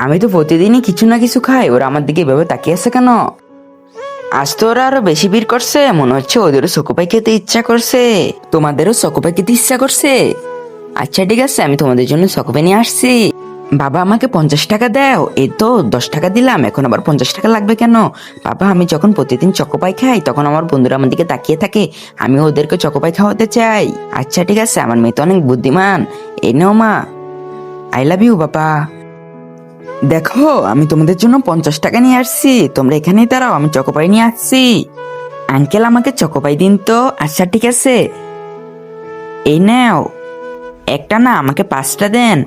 আমি তো প্রতিদিনই কিছু না কিছু খাই, ওরা আমার দিকে এভাবে তাকিয়ে আছে কেন? আজ তো ওরা আরো বেশি ভিড় করছে, মনে হচ্ছে ওদেরও চকোপাই খেতে ইচ্ছা করছে। তোমাদেরও চকোপাই খেতে ইচ্ছা করছে? আচ্ছা ঠিক আছে, আমি তোমাদের জন্য চকোপাই নিয়ে আসছি। বাবা আমাকে 50 টাকা দাও। এই তো 10 টাকা দিলাম, এখন আবার 50 টাকা লাগবে কেন? বাবা, আমি যখন প্রতিদিন চকোপাই খাই তখন আমার বন্ধুরা আমার দিকে তাকিয়ে থাকে, আমি ওদেরকে চকোপাই খাওয়াতে চাই। আচ্ছা ঠিক আছে, আমার মেয়ে তো অনেক বুদ্ধিমান। এই নাও মা। আই লাভ ইউ বাবা। দেখো, আমি তোমাদের জন্য 50 টাকা নিয়ে আসছি, তোমরা এখানেই দাঁড়াও, আমি চকোপাই নিয়ে আসছি। আঙ্কেল, আমাকে চকোপাই দিন তো। আচ্ছা ঠিক আছে, এই নাও। একটা না, আমাকে 5টা দেন।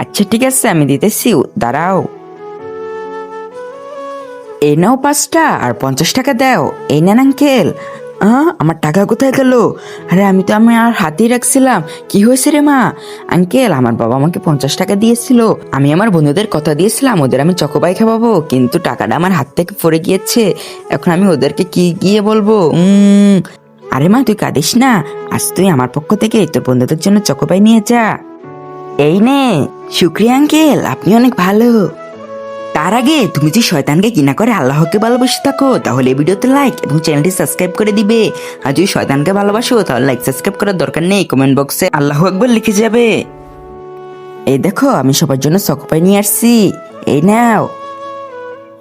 আচ্ছা ঠিক আছে, আমি দিতেছি, দাঁড়াও। এই নাও 5টা, আর 50 টাকা দাও। এই নেন আঙ্কেল। আমার টাকা কোথায় গেল? আরে আমি তো আর হাতেই রাখছিলাম। কি হয়েছে রে মা? আঙ্কেল, আমার বাবা আমাকে 50 টাকা দিয়েছিল, আমি আমার বন্ধুদের কথা দিয়েছিলাম ওদের আমি চকোপাই খাওয়াবো, কিন্তু টাকাটা আমার হাত থেকে পড়ে গিয়েছে। এখন আমি ওদেরকে কি গিয়ে বলবো? আরে মা, তুই কাঁদিস না। আজ তুই আমার পক্ষ থেকে তোর বন্ধুদের জন্য চকোপাই নিয়ে যা। এই নে। শুক্রিয়া আঙ্কেল, আপনি অনেক ভালো। তার আগে তুমি যদি শয়তানকে ঘৃণা করে আল্লাহকে ভালোবাসে থাকো তাহলে এই ভিডিওতে লাইক এবং চ্যানেলটি সাবস্ক্রাইব করে দিবে। আর যদি শয়তানকে ভালোবাসো তাহলে লাইক সাবস্ক্রাইব করার দরকার নেই, কমেন্ট বক্সে আল্লাহু আকবার লিখে যাবে। এই দেখো, আমি সবার জন্য চকোপাই নিয়ে আসছি। এই নাও,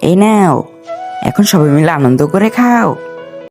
এই নাও। এখন সবাই মিলে আনন্দ করে খাও।